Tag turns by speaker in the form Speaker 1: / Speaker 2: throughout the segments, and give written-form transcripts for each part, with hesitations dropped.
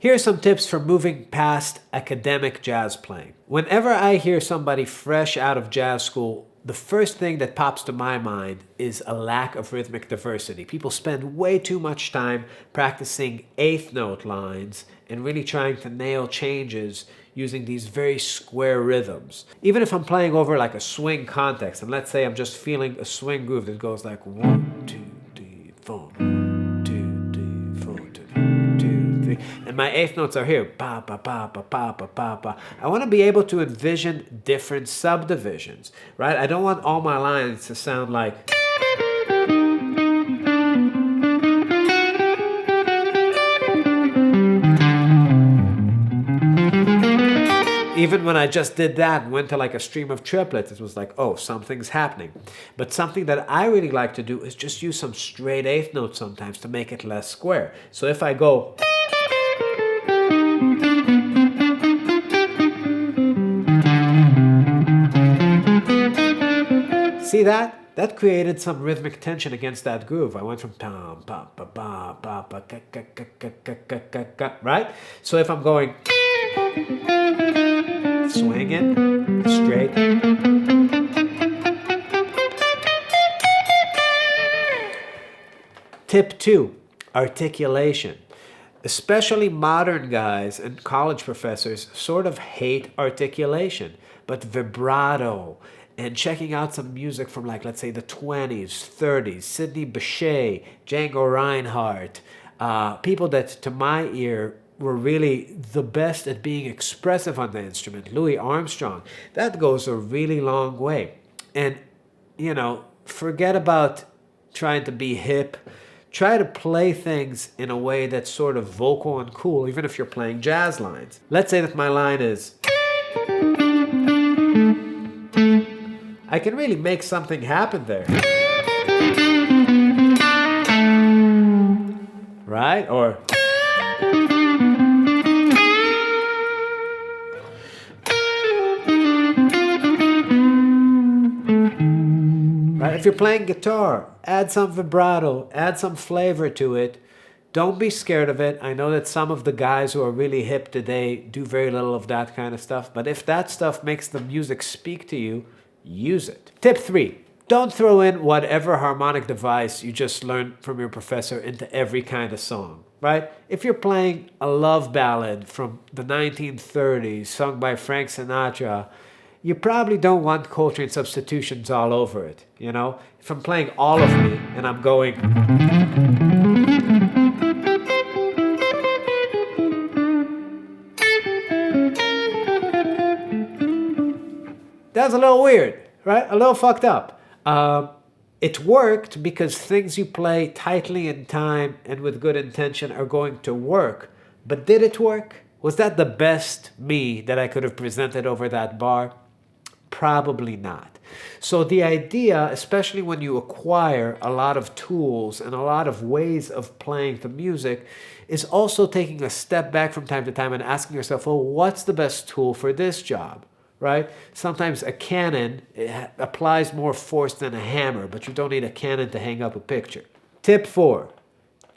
Speaker 1: Here are some tips for moving past academic jazz playing. Whenever I hear somebody fresh out of jazz school, the first thing that pops to my mind is a lack of rhythmic diversity. People spend way too much time practicing eighth note lines and really trying to nail changes using these very square rhythms. Even if I'm playing over like a swing context, and let's say I'm just feeling a swing groove that goes like 1, 2, 3, 4, 2, 3, 4, 2, 3, and my eighth notes are here, ba ba ba ba ba ba ba ba. I want to be able to envision different subdivisions, right? I don't want all my lines to sound like. Even when I just did that and went to like a stream of triplets, it was like, oh, something's happening. But something that I really like to do is just use some straight eighth notes sometimes to make it less square. So if I go, see that? That created some rhythmic tension against that groove. I went from pam, pa, pa, ba, ba, ba, ka, ka, ka, ka, ka, ka, ka, ka, right? So if I'm going, swing it, straight. Tip 2, articulation. Especially modern guys and college professors sort of hate articulation, but vibrato and checking out some music from like, let's say the 20s, 30s, Sidney Bechet, Django Reinhardt, people that to my ear were really the best at being expressive on the instrument, Louis Armstrong. That goes a really long way. And, you know, forget about trying to be hip. Try to play things in a way that's sort of vocal and cool, even if you're playing jazz lines. Let's say that my line is, I can really make something happen there. Right? Or, right? If you're playing guitar, add some vibrato, add some flavor to it. Don't be scared of it. I know that some of the guys who are really hip today do very little of that kind of stuff, but if that stuff makes the music speak to you, use it. Tip 3, don't throw in whatever harmonic device you just learned from your professor into every kind of song, right? If you're playing a love ballad from the 1930s sung by Frank Sinatra, you probably don't want Coltrane substitutions all over it, you know? If I'm playing All of Me and I'm going, that's a little weird, right? A little fucked up. It worked because things you play tightly in time and with good intention are going to work. But did it work? Was that the best me that I could have presented over that bar? Probably not. So the idea, especially when you acquire a lot of tools and a lot of ways of playing the music, is also taking a step back from time to time and asking yourself, well, what's the best tool for this job? Right? Sometimes a cannon applies more force than a hammer, but you don't need a cannon to hang up a picture. Tip 4,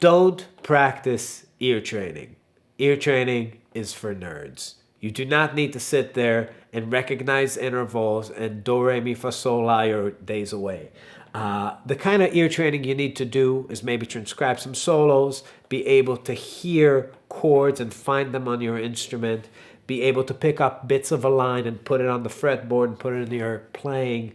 Speaker 1: don't practice ear training. Ear training is for nerds. You do not need to sit there and recognize intervals and do, re, mi, fa, sol, la your days away. The kind of ear training you need to do is maybe transcribe some solos, be able to hear chords and find them on your instrument, be able to pick up bits of a line and put it on the fretboard and put it in your playing,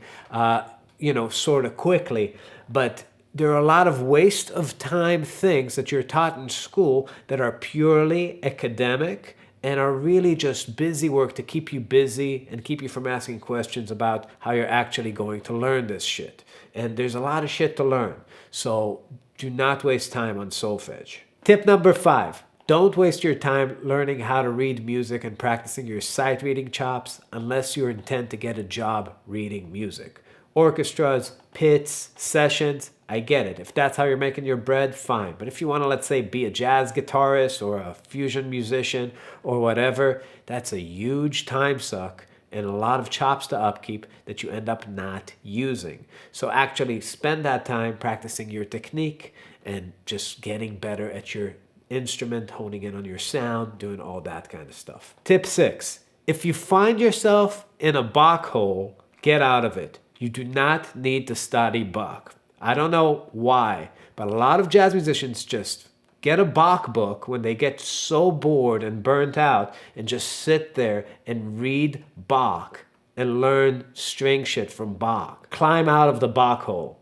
Speaker 1: sort of quickly. But there are a lot of waste of time things that you're taught in school that are purely academic and are really just busy work to keep you busy and keep you from asking questions about how you're actually going to learn this shit. And there's a lot of shit to learn. So do not waste time on solfege. Tip number 5. Don't waste your time learning how to read music and practicing your sight reading chops unless you intend to get a job reading music. Orchestras, pits, sessions, I get it. If that's how you're making your bread, fine. But if you want to, let's say, be a jazz guitarist or a fusion musician or whatever, that's a huge time suck and a lot of chops to upkeep that you end up not using. So actually spend that time practicing your technique and just getting better at your instrument, honing in on your sound, doing all that kind of stuff. Tip 6. If you find yourself in a Bach hole, get out of it. You do not need to study Bach. I don't know why, but a lot of jazz musicians just get a Bach book when they get so bored and burnt out and just sit there and read Bach and learn string shit from Bach. Climb out of the Bach hole.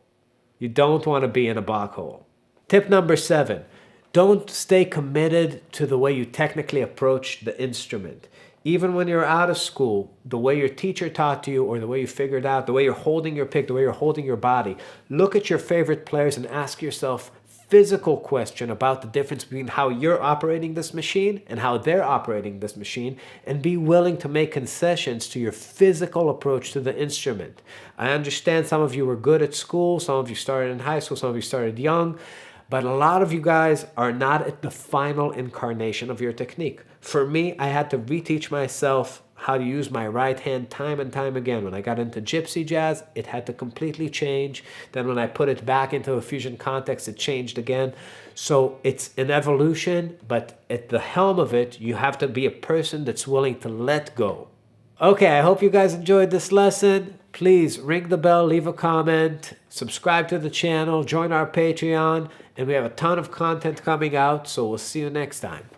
Speaker 1: You don't want to be in a Bach hole. Tip number 7. Don't stay committed to the way you technically approach the instrument. Even when you're out of school, the way your teacher taught you or the way you figured out, the way you're holding your pick, the way you're holding your body, look at your favorite players and ask yourself physical question about the difference between how you're operating this machine and how they're operating this machine, and be willing to make concessions to your physical approach to the instrument. I understand some of you were good at school, some of you started in high school, some of you started young, but a lot of you guys are not at the final incarnation of your technique. For me, I had to reteach myself how to use my right hand time and time again. When I got into gypsy jazz, it had to completely change. Then when I put it back into a fusion context, it changed again. So it's an evolution, but at the helm of it, you have to be a person that's willing to let go. Okay, I hope you guys enjoyed this lesson. Please ring the bell, leave a comment, subscribe to the channel, join our Patreon, and we have a ton of content coming out, so we'll see you next time.